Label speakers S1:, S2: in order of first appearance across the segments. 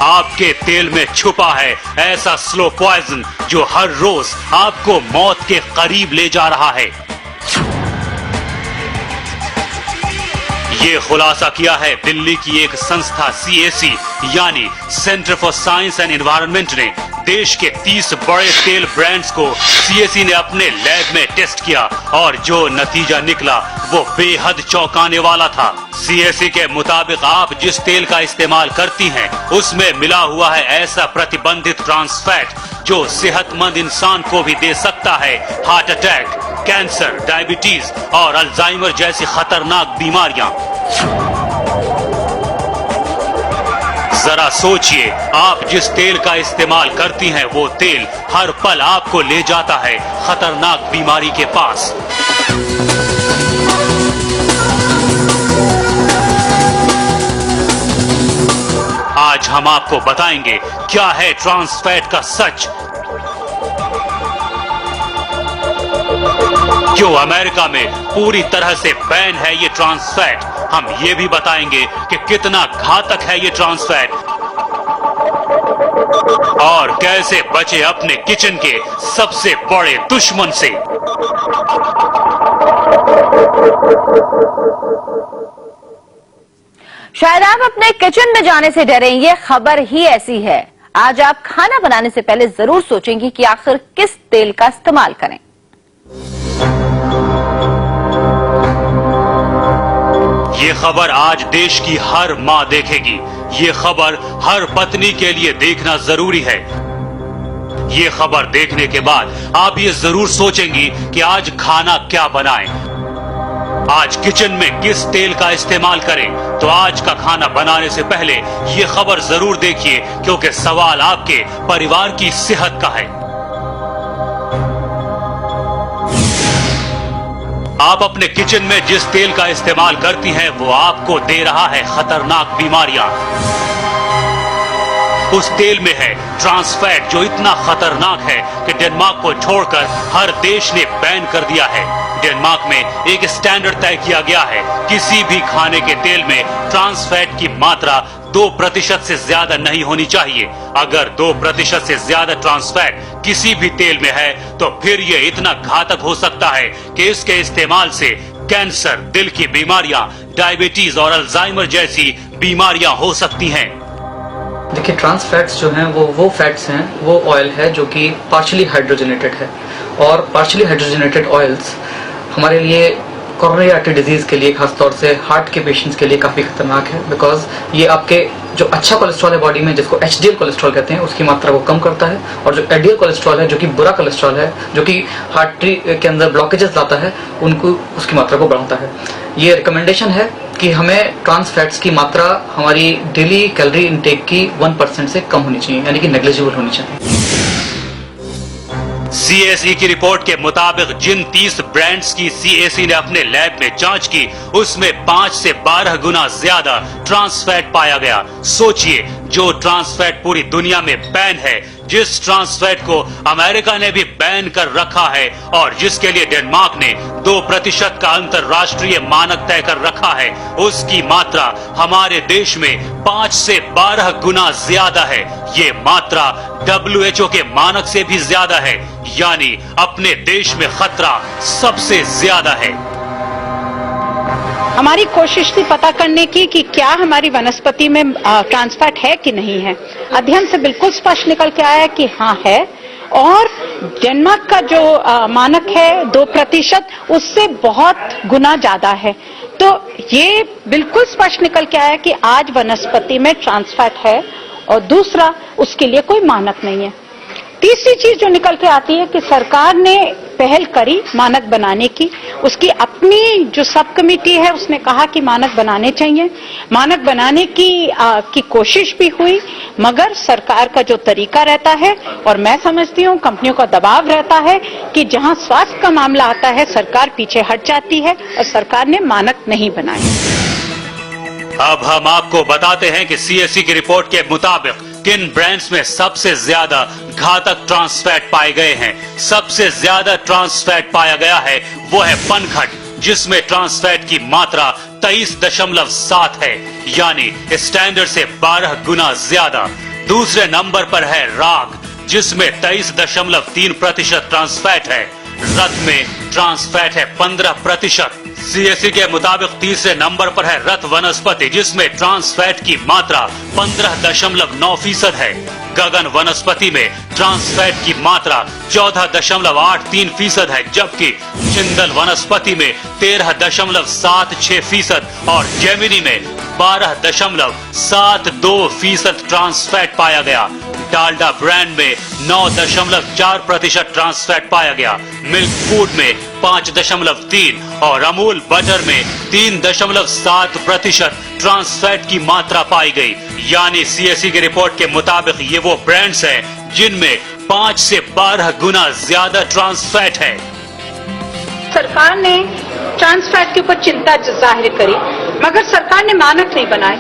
S1: आपके तेल में छुपा है ऐसा स्लो पॉइजन जो हर रोज आपको मौत के करीब ले जा रहा है। ये खुलासा किया है दिल्ली की एक संस्था CAC यानी centre for science and environment ने। देश के 30 बड़े तेल ब्रांड्स को CAC ने अपने लैब में टेस्ट किया और जो नतीजा निकला वो बेहद चौंकाने वाला था। CAC के मुताबिक आप जिस तेल का इस्तेमाल करती हैं उसमें मिला हुआ है ऐसा प्रतिबंधित ट्रांस फैट जो सेहतमंद इंसान को भी दे सकता है हार्ट अटैक, कैंसर, डायबिटीज और अल्जाइमर जैसी खतरनाक बीमारियां। जरा सोचिए, आप जिस तेल का इस्तेमाल करती हैं वो तेल हर पल आपको ले जाता है खतरनाक बीमारी के पास। आज हम आपको बताएंगे क्या है ट्रांस फैट का सच, क्यों अमेरिका में पूरी तरह से बैन है ये ट्रांस फैट। हम ये भी बताएंगे कि कितना घातक है ये ट्रांस फैट और कैसे बचे अपने किचन के सबसे बड़े दुश्मन से।
S2: शायद आप अपने किचन में जाने से डरें, ये खबर ही ऐसी है। आज आप खाना बनाने से पहले जरूर सोचेंगे कि आखिर किस तेल का इस्तेमाल करें।
S1: ये खबर आज देश की हर माँ देखेगी। ये खबर हर पत्नी के लिए देखना जरूरी है। ये खबर देखने के बाद आप ये जरूर सोचेंगी कि आज खाना क्या बनाएं, आज किचन में किस तेल का इस्तेमाल करें। तो आज का खाना बनाने से पहले ये खबर जरूर देखिए, क्योंकि सवाल आपके परिवार की सेहत का है। आप अपने किचन में जिस तेल का इस्तेमाल करती हैं वो आपको दे रहा है खतरनाक बीमारियां। उस तेल में है ट्रांस फैट जो इतना खतरनाक है कि डेनमार्क को छोड़कर हर देश ने बैन कर दिया है। डेनमार्क में एक स्टैंडर्ड तय किया गया है, किसी भी खाने के तेल में ट्रांस फैट की मात्रा 2% से ज्यादा नहीं होनी चाहिए। अगर 2% से ज्यादा ट्रांस फैट किसी भी तेल में है तो फिर ये इतना घातक हो सकता है कि इसके इस्तेमाल से कैंसर, दिल की बीमारियां, डायबिटीज और अल्जाइमर जैसी बीमारियां हो सकती हैं।
S3: देखिए, ट्रांस फैट्स जो हैं वो फैट्स हैं, वो ऑयल है जो कि पार्शियली हाइड्रोजनेटेड है और पार्शियली हाइड्रोजनेटेड ऑयल्स हमारे लिए कोरोनरी आर्टरी डिजीज के लिए, खासतौर से हार्ट के पेशेंट्स के लिए काफी खतरनाक है। बिकॉज ये आपके जो अच्छा कोलेस्ट्रॉल है बॉडी में, जिसको HDL कोलेस्ट्रॉल कहते हैं, उसकी मात्रा को कम करता है, और जो LDL कोलेस्ट्रॉल है जो कि बुरा कोलेस्ट्रॉल है, जो कि आर्टरी के अंदर ब्लॉकेजेस लाता है, उनको उसकी मात्रा को बढ़ाता है। ये रिकमेंडेशन है कि हमें ट्रांस फैट्स की मात्रा हमारी डेली कैलोरी इनटेक की 1% से कम होनी चाहिए, यानी कि नेग्लिजिबल होनी चाहिए।
S1: CAC की रिपोर्ट के मुताबिक जिन 30 ब्रांड्स की CAC ने अपने लैब में जांच की उसमें 5 से 12 गुना ज्यादा ट्रांस फैट पाया गया। सोचिए, जो ट्रांस फैट पूरी दुनिया में बैन है, जिस ट्रांस फैट को अमेरिका ने भी बैन कर रखा है और जिसके लिए डेनमार्क ने 2% का अंतरराष्ट्रीय मानक तय कर रखा है, उसकी मात्रा हमारे देश में 5 से 12 गुना ज्यादा है। ये मात्रा WHO के मानक से भी ज्यादा है, यानी अपने देश में खतरा सबसे ज्यादा है।
S4: हमारी कोशिश थी पता करने की कि क्या हमारी वनस्पति में ट्रांस फैट है कि नहीं है। अध्ययन से बिल्कुल स्पष्ट निकल के आया कि हाँ है, और डेनमार्क का जो मानक है 2%, उससे बहुत गुना ज्यादा है। तो ये बिल्कुल स्पष्ट निकल के आया कि आज वनस्पति में ट्रांस फैट है, और दूसरा उसके लिए कोई मानक नहीं है। तीसरी चीज जो निकल के आती है कि सरकार ने पहल करी मानक बनाने की, उसकी अपनी जो सब कमेटी है उसने कहा कि मानक बनाने चाहिए, मानक बनाने की कोशिश भी हुई, मगर सरकार का जो तरीका रहता है, और मैं समझती हूँ कंपनियों का दबाव रहता है कि जहाँ स्वास्थ्य का मामला आता है सरकार पीछे हट जाती है, और सरकार ने मानक नहीं बनाए।
S1: अब हम आपको बताते हैं कि CAC की रिपोर्ट के मुताबिक किन ब्रांड्स में सबसे ज्यादा घातक ट्रांस फैट पाए गए हैं। सबसे ज्यादा ट्रांस फैट पाया गया है वो है पनघट, जिसमें ट्रांस फैट की मात्रा 23.7 है, यानी स्टैंडर्ड से 12 गुना ज्यादा। दूसरे नंबर पर है राग, जिसमें 23.3% ट्रांस फैट है। रत में ट्रांस फैट है 15%। सीएससी के मुताबिक तीसरे नंबर पर है रत वनस्पति, जिसमें ट्रांस फैट की मात्रा 15.9% है। गगन वनस्पति में ट्रांस फैट की मात्रा 14.83% है, जबकि जिंदल वनस्पति में 13.76% और जेमिनी में 12.72% ट्रांस फैट पाया गया। डालडा ब्रांड में 9.4% ट्रांस फैट पाया गया। मिल्क फूड में 5.3 और अमूल बटर में 3.7% ट्रांस फैट की मात्रा पाई गई। यानी सीएससी की रिपोर्ट के मुताबिक ये वो ब्रांड्स हैं जिनमें 5 से 12 गुना ज्यादा ट्रांस फैट है।
S4: सरकार ने ट्रांस फैट के ऊपर चिंता जाहिर करी, मगर सरकार ने मानक नहीं बनाए।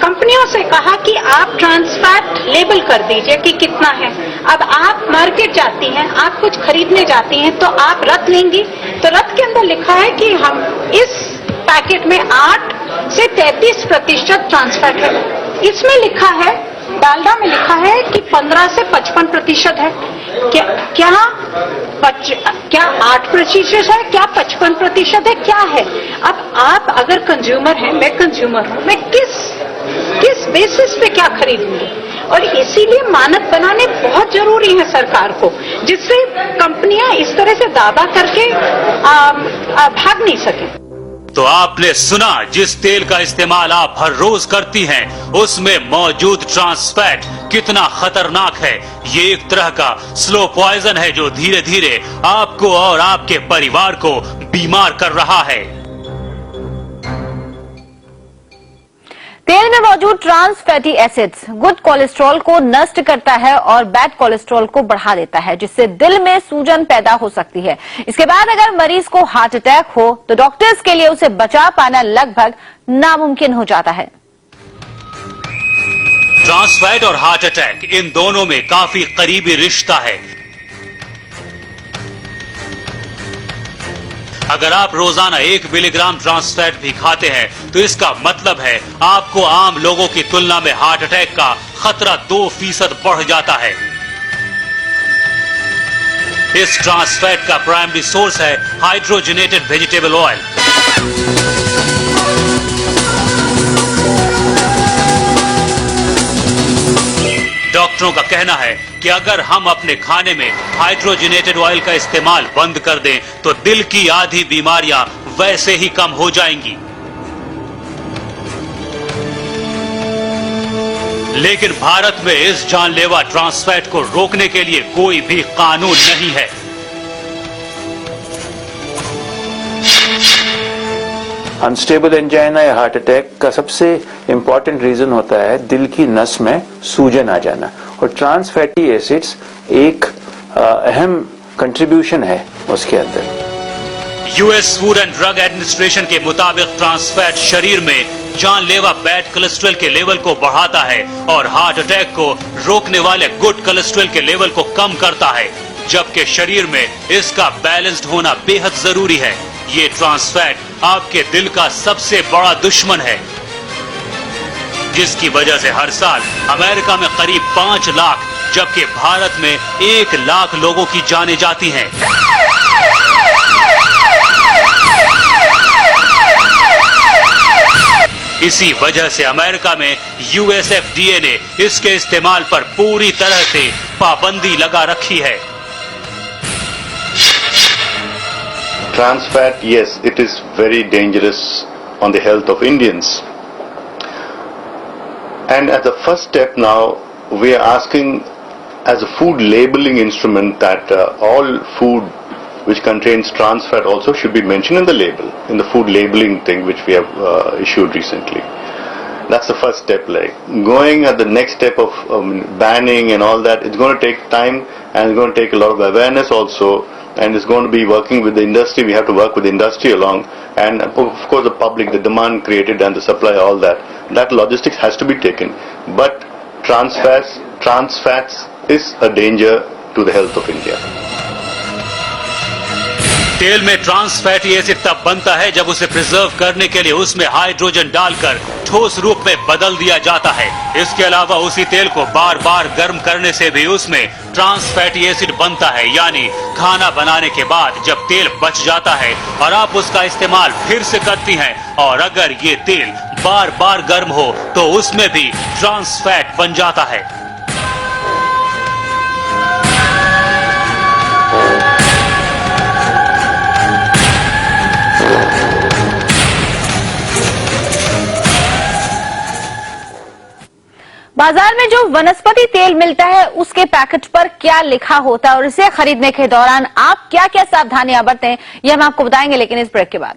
S4: कंपनियों से कहा कि आप ट्रांस फैट लेबल कर दीजिए कि कितना है। अब आप मार्केट जाती हैं, आप कुछ खरीदने जाती हैं, तो आप रत लेंगी, तो रत के अंदर लिखा है कि हम इस पैकेट में 8 से 33% ट्रांस फैट है। इसमें लिखा है, डालडा में लिखा है कि 15 से 55% है। क्या 8% है, क्या 55% है, क्या है? अब आप अगर कंज्यूमर हैं, मैं कंज्यूमर हूं, मैं किस बेसिस पे क्या खरीदूंगी? और इसीलिए मानक बनाने बहुत जरूरी है सरकार को, जिससे कंपनियां इस तरह से दावा करके भाग नहीं सके।
S1: तो आपने सुना, जिस तेल का इस्तेमाल आप हर रोज करती हैं, उसमें मौजूद ट्रांस फैट कितना खतरनाक है। ये एक तरह का स्लो पॉइजन है जो धीरे धीरे आपको और आपके परिवार को बीमार कर रहा है।
S2: तेल में मौजूद trans fatty acids good cholesterol को नष्ट करता है और बैड कोलेस्ट्रॉल को बढ़ा देता है, जिससे दिल में सूजन पैदा हो सकती है। इसके बाद अगर मरीज को हार्ट अटैक हो तो डॉक्टर्स के लिए उसे बचा पाना लगभग नामुमकिन हो जाता है।
S1: ट्रांस फैट और हार्ट अटैक, इन दोनों में काफी करीबी रिश्ता है। अगर आप रोजाना 1 मिलीग्राम ट्रांस फैट भी खाते हैं तो इसका मतलब है आपको आम लोगों की तुलना में हार्ट अटैक का खतरा 2% बढ़ जाता है। इस ट्रांस फैट का प्राइमरी सोर्स है हाइड्रोजनेटेड वेजिटेबल ऑयल। डॉक्टरों का कहना है कि अगर हम अपने खाने में हाइड्रोजनेटेड ऑयल का इस्तेमाल बंद कर दें तो दिल की आधी बीमारियां वैसे ही कम हो जाएंगी। लेकिन भारत में इस जानलेवा ट्रांस फैट को रोकने के लिए कोई भी कानून नहीं है।
S5: अनस्टेबल एंजाइना या हार्ट अटैक का सबसे इम्पॉर्टेंट रीजन होता है दिल की नस में सूजन आ जाना, और ट्रांस फैटी एसिड्स एक अहम कंट्रीब्यूशन है उसके अंदर।
S1: US food and drug administration के मुताबिक ट्रांस फैट शरीर में जानलेवा बैड कोलेस्ट्रॉल के लेवल को बढ़ाता है और हार्ट अटैक को रोकने वाले गुड कोलेस्ट्रॉल के लेवल को कम करता है, जबकि शरीर में इसका बैलेंस्ड होना बेहद जरूरी है। ये ट्रांस फैट आपके दिल का सबसे बड़ा दुश्मन है, जिसकी वजह से हर साल अमेरिका में करीब 5 लाख जबकि भारत में 1 लाख लोगों की जानें जाती हैं। इसी वजह से अमेरिका में यूएसएफडीए ने इसके इस्तेमाल पर पूरी तरह से पाबंदी लगा रखी है।
S6: Trans fat, yes, it is very dangerous on the health of Indians. And as a first step now, we are asking as a food labeling instrument that all food which contains trans fat also should be mentioned in the label, in the food labeling thing which we have issued recently. That's the first step. Like going at the next step of banning and all that, it's going to take time and it's going to take a lot of awareness also. And it's going to be working with the industry. We have to work with the industry along, and of course the public, the demand created and the supply, all that. That logistics has to be taken. But trans fats is a danger to the health of India.
S1: तेल में trans fatty acid तब बनता है जब उसे preserve करने के लिए उसमें हाइड्रोजन डालकर ठोस रूप में बदल दिया जाता है। इसके अलावा उसी तेल को बार बार गर्म करने से भी उसमें ट्रांस फैटी एसिड बनता है, यानी खाना बनाने के बाद जब तेल बच जाता है और आप उसका इस्तेमाल फिर से करती हैं और अगर ये तेल बार बार गर्म हो तो उसमें भी ट्रांस फैट बन जाता है।
S2: बाजार में जो वनस्पति तेल मिलता है उसके पैकेट पर क्या लिखा होता है और इसे खरीदने के दौरान आप क्या क्या सावधानियां बरतें, यह हम आपको बताएंगे, लेकिन इस ब्रेक के बाद।